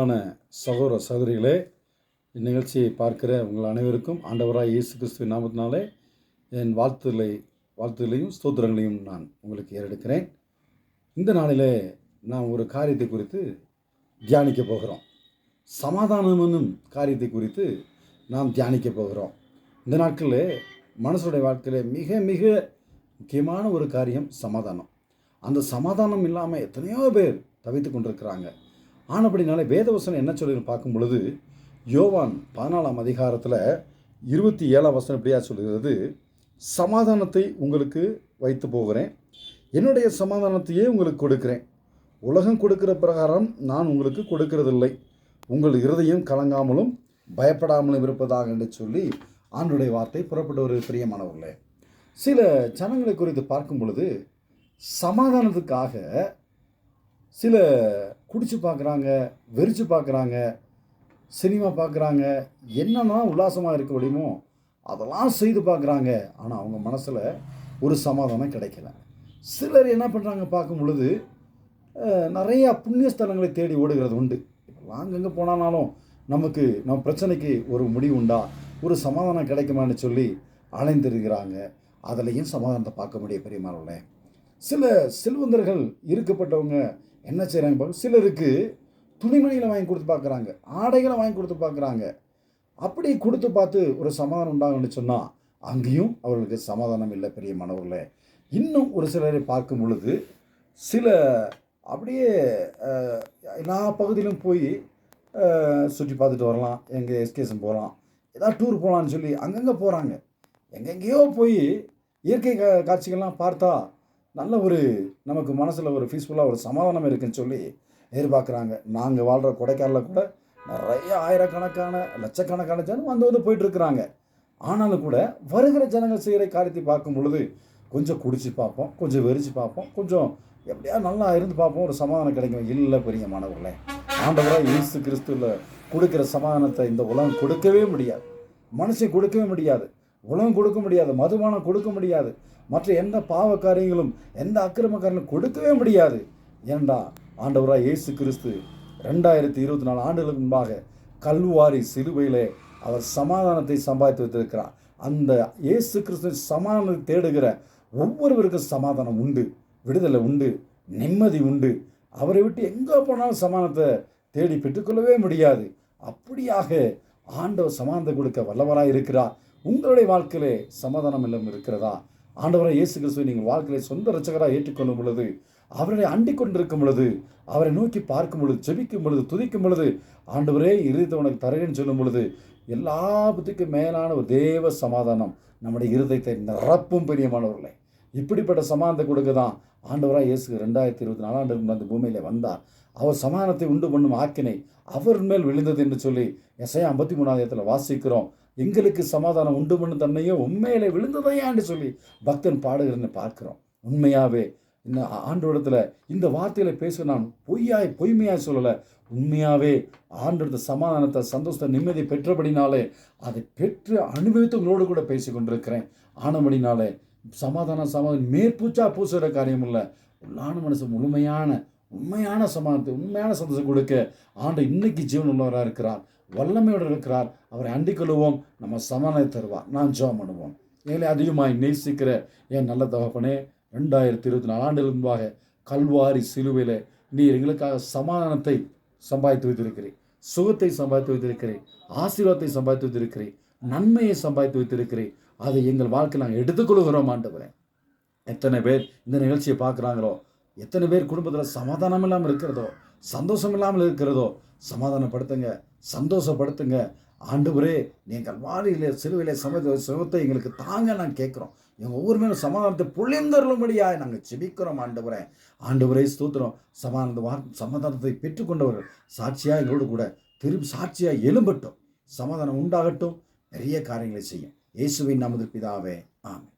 ஆன சகோதர சகோதரிகளே, இந்நிகழ்ச்சியை பார்க்கிற உங்கள் அனைவருக்கும் ஆண்டவராய் இயேசு கிறிஸ்துவின் நாமத்தினாலே என் வாழ்த்துதலையும் ஸ்தோத்திரங்களையும் நான் உங்களுக்கு ஏறெடுக்கிறேன். இந்த நாளிலே நாம் ஒரு காரியத்தை குறித்து தியானிக்க போகிறோம். சமாதானம் என்னும் காரியத்தை குறித்து நாம் தியானிக்க போகிறோம். இந்த நாட்களில் மனுஷனுடைய வாழ்க்கையில் மிக மிக முக்கியமான ஒரு காரியம் சமாதானம். அந்த சமாதானம் இல்லாமல் எத்தனையோ பேர் தவித்து கொண்டிருக்கிறாங்க. ஆனபடினாலே வேதவசனம் என்ன சொல்லி பார்க்கும் பொழுது, யோவான் 14ஆம் அதிகாரத்தில் 27ஆம் வசனம் இப்படியா சொல்கிறது, சமாதானத்தை உங்களுக்கு வைத்து போகிறேன், என்னுடைய சமாதானத்தையே உங்களுக்கு கொடுக்கிறேன், உலகம் கொடுக்கிற பிரகாரம் நான் உங்களுக்கு கொடுக்கிறதில்லை, உங்கள் இருதயம் கலங்காமலும் பயப்படாமலும் இருப்பதாக என்று சொல்லி ஆண்டுடைய வார்த்தை புறப்பட்ட ஒரு பிரியமானவர்களே. சில ஜனங்களை குறித்து பார்க்கும் பொழுது சமாதானத்துக்காக சில குடிச்சு பார்க்குறாங்க, வெறிச்சு பார்க்குறாங்க, சினிமா பார்க்குறாங்க, என்னென்னா உல்லாசமாக இருக்க முடியுமோ அதெல்லாம் செய்து பார்க்குறாங்க. ஆனால் அவங்க மனசில் ஒரு சமாதானம் கிடைக்கல. சிலர் என்ன பண்ணுறாங்க பார்க்கும் பொழுது நிறையா புண்ணிய ஸ்தலங்களை தேடி ஓடுகிறது உண்டு. இப்போலாம் அங்கங்கே போனாலும் நம்ம பிரச்சனைக்கு ஒரு முடிவு உண்டா, ஒரு சமாதானம் கிடைக்குமான்னு சொல்லி அலைந்திருக்கிறாங்க. அதிலையும் சமாதானத்தை பார்க்க முடிய பெரியமானவர்களே. சில செல்வந்தர்கள் இருக்கப்பட்டவங்க என்ன செய்கிறாங்க பார்க்க, சிலருக்கு துணிமணிகளை வாங்கி கொடுத்து பார்க்குறாங்க, ஆடைகளை வாங்கி கொடுத்து பார்க்குறாங்க. அப்படி கொடுத்து பார்த்து ஒரு சமாதானம் உண்டாகும்னு சொன்னால் அங்கேயும் அவர்களுக்கு சமாதானம் இல்லை பெரியமானவர்களே. இன்னும் ஒரு சிலரை பார்க்கும் பொழுது சில அப்படியே எல்லா பகுதியிலும் போய் சுற்றி பார்த்துட்டு வரலாம், எங்கே எஸ்கேஷன் போகலாம், ஏதாவது டூர் போகலான்னு சொல்லி அங்கங்கே போகிறாங்க. எங்கெங்கேயோ போய் இயற்கை காட்சிகள்லாம் பார்த்தா நல்ல ஒரு நமக்கு மனசில் ஒரு பீஸ்ஃபுல்லாக ஒரு சமாதானம் இருக்குதுன்னு சொல்லி எதிர்பார்க்குறாங்க. நாங்கள் வாழ்கிற கொடைக்கானலில் கூட நிறைய ஆயிரக்கணக்கான லட்சக்கணக்கான ஜனம் வந்து போயிட்டுருக்குறாங்க. ஆனாலும் கூட வருகிற ஜனங்கள் செய்கிற காரியத்தை பார்க்கும் பொழுது கொஞ்சம் குடிச்சு பார்ப்போம், கொஞ்சம் வெறிச்சு பார்ப்போம், கொஞ்சம் எப்படியா நல்லா இருந்து பார்ப்போம், ஒரு சமாதானம் கிடைக்கும். இல்லை பெரியமானவர்களே, ஆண்டவராக இயேசு கிறிஸ்துவில் கொடுக்குற சமாதானத்தை இந்த உலகம் கொடுக்கவே முடியாது, மனுஷன் கொடுக்கவே முடியாது, உலகம் கொடுக்க முடியாது, மதுபானம் கொடுக்க முடியாது, மற்ற எந்த பாவ காரியங்களும் எந்த அக்கிரம காரியங்களும் கொடுக்கவே முடியாது. ஏண்டா ஆண்டவராக இயேசு கிறிஸ்து 2024 ஆண்டுகளுக்கு முன்பாக கல்வாரி சிலுவையிலே அவர் சமாதானத்தை சம்பாதித்து வைத்திருக்கிறார். அந்த இயேசு கிறிஸ்து சமாதானத்தை தேடுகிற ஒவ்வொருவருக்கும் சமாதானம் உண்டு, விடுதலை உண்டு, நிம்மதி உண்டு. அவரை விட்டு எங்கே போனாலும் சமாதானத்தை தேடி பெற்றுக்கொள்ளவே முடியாது. அப்படியாக ஆண்டவர் சமாதானத்தை கொடுக்க வல்லவராக இருக்கிறார். உங்களுடைய வாழ்க்கையிலே சமாதானம் எல்லாம் இருக்கிறதா? ஆண்டவராக இயேசு கிறிஸ்துவை நீங்கள் வாழ்க்கையை சொந்த இரட்சகராக ஏற்றுக்கொள்ளும் பொழுது, அவரை அண்டிக் கொண்டிருக்கும் பொழுது, அவரை நோக்கி பார்க்கும் பொழுது, ஜெபிக்கும் பொழுது, துதிக்கும் பொழுது, ஆண்டவரே இருதயத்தை உனக்கு தருகிறேன்னு சொல்லும் பொழுது எல்லா புத்திக்கும் மேலான ஒரு தேவ சமாதானம் நம்முடைய இருதயத்தை நிரப்பும் பெரியமானவர்களே. இப்படிப்பட்ட சமாதானத்தை கொடுக்க தான் ஆண்டவராக இயேசு 2024 ஆண்டுக்கு அந்த பூமியில் வந்தார். அவர் சமாதானத்தை உண்டு பண்ணும் ஆக்கினை அவர் மேல் விழுந்தது என்று சொல்லி எசையா 53 வாசிக்கிறோம். எங்களுக்கு சமாதானம் உண்டு பண்ணும் தன்மையோ உண்மையிலே விழுந்ததையான்னு சொல்லி பக்தன் பாடுகிறன்னு பார்க்கிறோம். உண்மையாகவே இந்த ஆண்டோடத்தில் இந்த வார்த்தையில பேச நான் பொய்மையாய் சொல்லலை. உண்மையாகவே ஆண்டோட சமாதானத்தை, சந்தோஷத்தை, நிம்மதி பெற்றபடினாலே அதை பெற்று அனுபவித்து உங்களோடு கூட பேசி கொண்டிருக்கிறேன். ஆனபடினாலே சமாதானம் மேற்பூச்சா பூசுகிற காரியம் இல்லை. உள்ளான மனசு உண்மையான சமாதானத்தை, உண்மையான சந்தோஷம் கொடுக்க ஆண்டு இன்னைக்கு ஜீவன் உள்ளவராக இருக்கிறார், வல்லமையோடு இருக்கிறார். அவரை அண்டிக் கொள்வோம், நம்ம சமாதானத்தை தருவார். நான் ஜெபம் பண்ணுவோம். ஏழை அதிகமாய் நேசிக்கிற என் நல்ல தகப்பனே, 2024 ஆண்டுகளுக்கு முன்பாக கல்வாரி சிலுவையில் நீர் எங்களுக்காக சமாதானத்தை சம்பாதித்து வைத்திருக்கிறேன், சுகத்தை சம்பாதித்து வைத்திருக்கிறேன், ஆசீர்வாதத்தை சம்பாதித்து வைத்திருக்கிறேன், நன்மையை சம்பாதித்து வைத்திருக்கிறேன். அதை எங்கள் வாழ்க்கையில் நாங்கள் எடுத்துக்கொள்கிறோம் ஆண்டவரே. எத்தனை பேர் இந்த நிகழ்ச்சியை பார்க்குறாங்களோ, எத்தனை பேர் குடும்பத்தில் சமாதானம் இல்லாமல் இருக்கிறதோ, சந்தோஷம் இல்லாமல் இருக்கிறதோ, சமாதானப்படுத்துங்க, சந்தோஷப்படுத்துங்க. ஆண்டவரே, நீங்கள் வாரியிலே சிலுவையிலே சுகத்தை எங்களுக்கு தாங்க நான் கேட்குறோம். எங்கள் ஒவ்வொரு மேலும் சமாதானத்தை பொழிந்தருளும்படியாக நாங்கள் ஜெபிக்கிறோம். ஆண்டவரே ஸ்தோத்திரம். சமாதானத்தை பெற்றுக்கொண்டவர்கள் சாட்சியாக எங்களோடு கூட திரும்பி சாட்சியாக எழும்பட்டும், சமாதானம் உண்டாகட்டும், நிறைய காரியங்களை செய்யும். இயேசுவின் நாமத்தில் பிதாவே, ஆமென்.